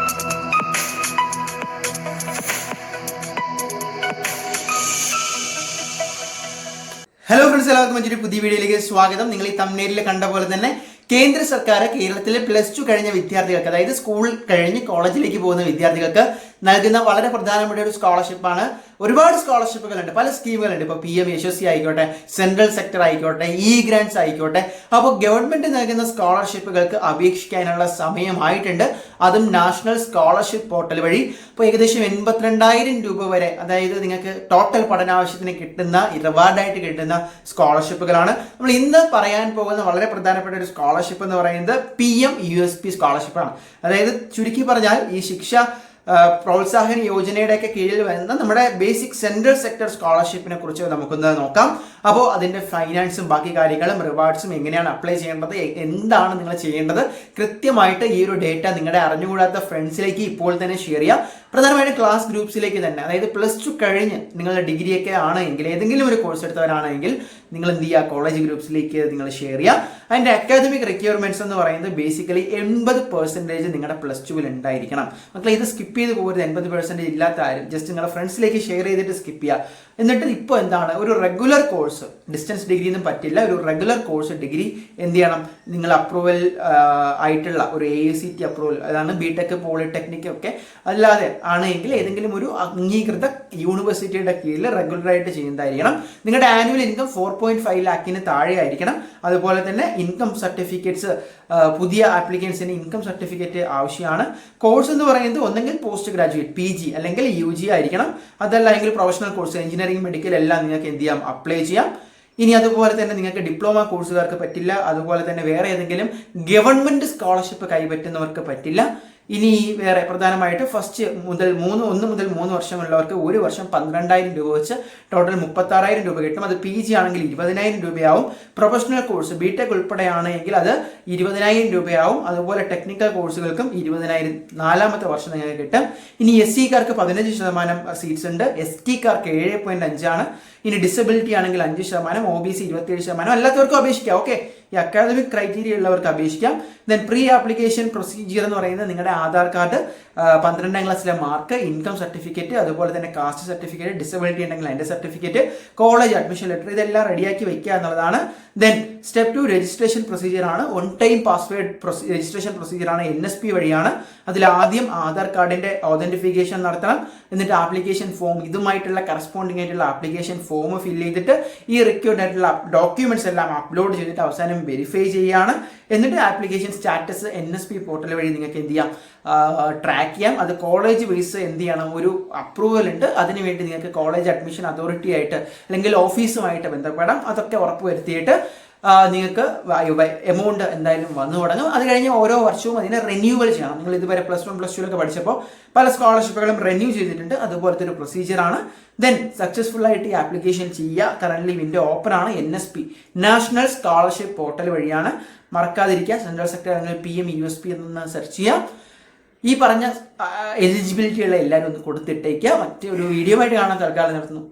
Hello friends, എല്ലാവർക്കും മറ്റൊരു പുതിയ വീഡിയോയിലേക്ക് സ്വാഗതം. നിങ്ങൾ ഈ തംബ്നെയിലിൽ കണ്ട പോലെ തന്നെ കേന്ദ്ര സർക്കാർ കേരളത്തിലെ +2 കഴിഞ്ഞ വിദ്യാർത്ഥികൾക്ക്, അതായത് സ്കൂൾ കഴിഞ്ഞ് കോളേജിലേക്ക് പോകുന്ന വിദ്യാർത്ഥികൾക്ക് നൽകുന്ന വളരെ പ്രധാനപ്പെട്ട ഒരു സ്കോളർഷിപ്പാണ്. ഒരുപാട് സ്കോളർഷിപ്പുകളുണ്ട്, പല സ്കീമുകളുണ്ട്. ഇപ്പോൾ PM യശസ്വി ആയിക്കോട്ടെ, സെൻട്രൽ സെക്ടർ ആയിക്കോട്ടെ, ഗ്രാൻസ് ആയിക്കോട്ടെ. അപ്പോൾ ഗവൺമെന്റ് നൽകുന്ന സ്കോളർഷിപ്പുകൾക്ക് അപേക്ഷിക്കാനുള്ള സമയമായിട്ടുണ്ട്. അതും നാഷണൽ സ്കോളർഷിപ്പ് പോർട്ടൽ വഴി. ഇപ്പോൾ ഏകദേശം 82,000 രൂപ വരെ, അതായത് നിങ്ങൾക്ക് ടോട്ടൽ പഠനാവശ്യത്തിന് കിട്ടുന്ന റിവാർഡായിട്ട് കിട്ടുന്ന സ്കോളർഷിപ്പുകളാണ്. നമ്മൾ ഇന്ന് പറയാൻ പോകുന്ന വളരെ പ്രധാനപ്പെട്ട ഒരു സ്കോളർഷിപ്പ് എന്ന് പറയുന്നത് PM USP സ്കോളർഷിപ്പാണ്. അതായത് ചുരുക്കി പറഞ്ഞാൽ ഈ ശിക്ഷ പ്രോത്സാഹന യോജനയുടെ ഒക്കെ കീഴിൽ വരുന്ന നമ്മുടെ ബേസിക് സെൻട്രൽ സെക്ടർ സ്കോളർഷിപ്പിനെ കുറിച്ച് നമുക്കൊന്ന് നോക്കാം. അപ്പോൾ അതിന്റെ ഫൈനാൻസും ബാക്കി കാര്യങ്ങളും റിവാർഡ്സും എങ്ങനെയാണ് അപ്ലൈ ചെയ്യേണ്ടത്, എന്താണ് നിങ്ങൾ ചെയ്യേണ്ടത്, കൃത്യമായിട്ട് ഈ ഒരു ഡേറ്റ നിങ്ങളുടെ അറിഞ്ഞുകൂടാത്ത ഫ്രണ്ട്സിലേക്ക് ഇപ്പോൾ തന്നെ ഷെയർ ചെയ്യാം. പ്രധാനമായിട്ടും ക്ലാസ് ഗ്രൂപ്പ്സിലേക്ക് തന്നെ, അതായത് +2 കഴിഞ്ഞ് നിങ്ങളുടെ ഡിഗ്രിയൊക്കെ ആണെങ്കിൽ, ഏതെങ്കിലും ഒരു കോഴ്സ് എടുത്തവരാണെങ്കിൽ നിങ്ങൾ എന്ത് ചെയ്യുക, കോളേജ് ഗ്രൂപ്പ്സിലേക്ക് നിങ്ങൾ ഷെയർ ചെയ്യുക. അതിൻ്റെ അക്കാദമിക് റിക്വയർമെന്റ്സ് എന്ന് പറയുന്നത് ബേസിക്കലി 80% നിങ്ങളുടെ +2 ഉണ്ടായിരിക്കണം. മക്കളെ, ഇത് സ്കിപ്പ് ചെയ്ത് പോകരുത്. 80% ഇല്ലാത്ത ആരും ജസ്റ്റ് നിങ്ങളുടെ ഫ്രണ്ട്സിലേക്ക് ഷെയർ ചെയ്തിട്ട് സ്കിപ്പ് ചെയ്യുക. എന്നിട്ട് ഇപ്പോൾ എന്താണ്, ഒരു റെഗുലർ കോഴ്സ്, ഡിസ്റ്റൻസ് ഡിഗ്രി ഒന്നും പറ്റില്ല, ഒരു റെഗുലർ കോഴ്സ് ഡിഗ്രി എന്ത് ചെയ്യണം, നിങ്ങൾ അപ്രൂവൽ ആയിട്ടുള്ള ഒരു AICTE അപ്രൂവൽ, അതാണ് BTech പോളിടെക്നിക് ഒക്കെ അല്ലാതെ ആണെങ്കിൽ ഏതെങ്കിലും ഒരു അംഗീകൃത യൂണിവേഴ്സിറ്റിയുടെ കീഴിൽ റെഗുലറായിട്ട് ചെയ്യുന്നതായിരിക്കണം. നിങ്ങളുടെ ആനുവൽ ഇൻകം 4.5 lakhന് താഴെ ആയിരിക്കണം. അതുപോലെ തന്നെ ഇൻകം സർട്ടിഫിക്കറ്റ്സ്, പുതിയ ആപ്ലിക്കൻസിന് ഇൻകം സർട്ടിഫിക്കറ്റ് ആവശ്യമാണ്. കോഴ്സ് എന്ന് പറയുന്നത് ഒന്നെങ്കിൽ പോസ്റ്റ് ഗ്രാജുവേറ്റ് PG അല്ലെങ്കിൽ UG ആയിരിക്കണം. അതല്ല എങ്കിൽ പ്രൊഫഷണൽ കോഴ്സ്, എഞ്ചിനീയറിംഗ്, മെഡിക്കൽ എല്ലാം നിങ്ങൾക്ക് എന്ത് ചെയ്യാം, അപ്ലൈ ചെയ്യാം. ഇനി അതുപോലെ തന്നെ നിങ്ങൾക്ക് ഡിപ്ലോമ കോഴ്സുകാർക്ക് പറ്റില്ല. അതുപോലെ തന്നെ വേറെ ഏതെങ്കിലും ഗവൺമെന്റ് സ്കോളർഷിപ്പ് കൈപ്പറ്റുന്നവർക്ക് പറ്റില്ല. ഇനി വേറെ പ്രധാനമായിട്ട് ഫസ്റ്റ് മുതൽ 1 മുതൽ 3 വർഷമുള്ളവർക്ക് ഒരു വർഷം 12,000 രൂപ വെച്ച് ടോട്ടൽ 36,000 രൂപ കിട്ടും. അത് PG ആണെങ്കിൽ 20,000 രൂപയാവും. പ്രൊഫഷണൽ കോഴ്സ് BTech ഉൾപ്പെടെയാണെങ്കിൽ അത് 20,000 രൂപയാവും. അതുപോലെ ടെക്നിക്കൽ കോഴ്സുകൾക്കും 20,000 4ാമത്തെ വർഷം നിങ്ങൾക്ക് കിട്ടും. ഇനി SC-കാർക്ക് 15% സീറ്റ്സ് ഉണ്ട്. ST-കാർക്ക് 7.5 ആണ്. ഇനി ഡിസബിലിറ്റി ആണെങ്കിൽ 5%, OBC 27%. അല്ലാത്തവർക്കും അപേക്ഷിക്കാം. ഓക്കെ, ഈ അക്കാദമിക് ക്രൈറ്റീരിയ ഉള്ളവർക്ക് അപേക്ഷിക്കാം. ദെൻ പ്രീ ആപ്ലിക്കേഷൻ പ്രൊസീജിയർ എന്ന് പറയുന്നത് നിങ്ങളുടെ ആധാർ കാർഡ്, 12ാം ക്ലാസ്സിലെ മാർക്ക്, ഇൻകം സർട്ടിഫിക്കറ്റ്, അതുപോലെ തന്നെ കാസ്റ്റ് സർട്ടിഫിക്കറ്റ്, ഡിസബിലിറ്റി ഉണ്ടെങ്കിൽ അതിന്റെ സർട്ടിഫിക്കറ്റ്, കോളേജ് അഡ്മിഷൻ ലെറ്റർ, ഇതെല്ലാം റെഡിയാക്കി വെക്കുക എന്നുള്ളതാണ്. ദെൻ സ്റ്റെപ്പ് 2 രജിസ്ട്രേഷൻ പ്രൊസീജിയർ ആണ്. 1 ടൈം പാസ്വേഡ് രജിസ്ട്രേഷൻ പ്രൊസീജിയർ ആണ്. NSP വഴിയാണ്. അതിൽ ആദ്യം ആധാർ കാർഡിന്റെ ഓതന്റിഫിക്കേഷൻ നടത്തണം. എന്നിട്ട് ആപ്ലിക്കേഷൻ ഫോം, ഇതുമായിട്ടുള്ള കറസ്പോണ്ടിങ് ആയിട്ടുള്ള ആപ്ലിക്കേഷൻ ഫോം ഫില്ല് ചെയ്തിട്ട് ഈ റിക്വയർഡ് ആയിട്ടുള്ള ഡോക്യുമെന്റ്സ് എല്ലാം അപ്ലോഡ് ചെയ്തിട്ട് അവസാനം വെരിഫൈ ചെയ്യുകയാണ്. എന്നിട്ട് ആപ്ലിക്കേഷൻ സ്റ്റാറ്റസ് NSP പോർട്ടൽ വഴി നിങ്ങൾക്ക് എന്ത് ചെയ്യാം, ട്രാക്ക് ചെയ്യാം. അത് കോളേജ് വൈസ് എന്ത് ചെയ്യണം, ഒരു അപ്രൂവൽ ഉണ്ട്. അതിനുവേണ്ടി നിങ്ങൾക്ക് കോളേജ് അഡ്മിഷൻ അതോറിറ്റി ആയിട്ട് അല്ലെങ്കിൽ ഓഫീസുമായിട്ട് ബന്ധപ്പെടാം. അതൊക്കെ ഉറപ്പുവരുത്തിയിട്ട് നിങ്ങൾക്ക് എമൗണ്ട് എന്തായാലും വന്നു തുടങ്ങും. അത് കഴിഞ്ഞ് ഓരോ വർഷവും അതിനെ റിന്യൂവൽ ചെയ്യണം. നിങ്ങൾ ഇതുവരെ +1 +2 പഠിച്ചപ്പോൾ പല സ്കോളർഷിപ്പുകളും റിന്യൂ ചെയ്തിട്ടുണ്ട്. അതുപോലത്തെ ഒരു പ്രൊസീജിയറാണ്. ദെൻ സക്സസ്ഫുൾ ആയിട്ട് ഈ ആപ്ലിക്കേഷൻ ചെയ്യുക. കറന്റ് വിൻഡോ ഓപ്പൺ ആണ്. NSP നാഷണൽ സ്കോളർഷിപ്പ് പോർട്ടൽ വഴിയാണ്. മറക്കാതിരിക്കുക. സെൻട്രൽ സെക്ടർ അല്ലെങ്കിൽ PM USP എന്ന് സെർച്ച് ചെയ്യുക. ഈ പറഞ്ഞ എലിജിബിലിറ്റി ഉള്ള എല്ലാവരും ഒന്ന് കൊടുത്തിട്ടേക്കുക. മറ്റൊരു വീഡിയോ ആയിട്ട് കാണാൻ തൽക്കാലം നിർത്തുന്നു.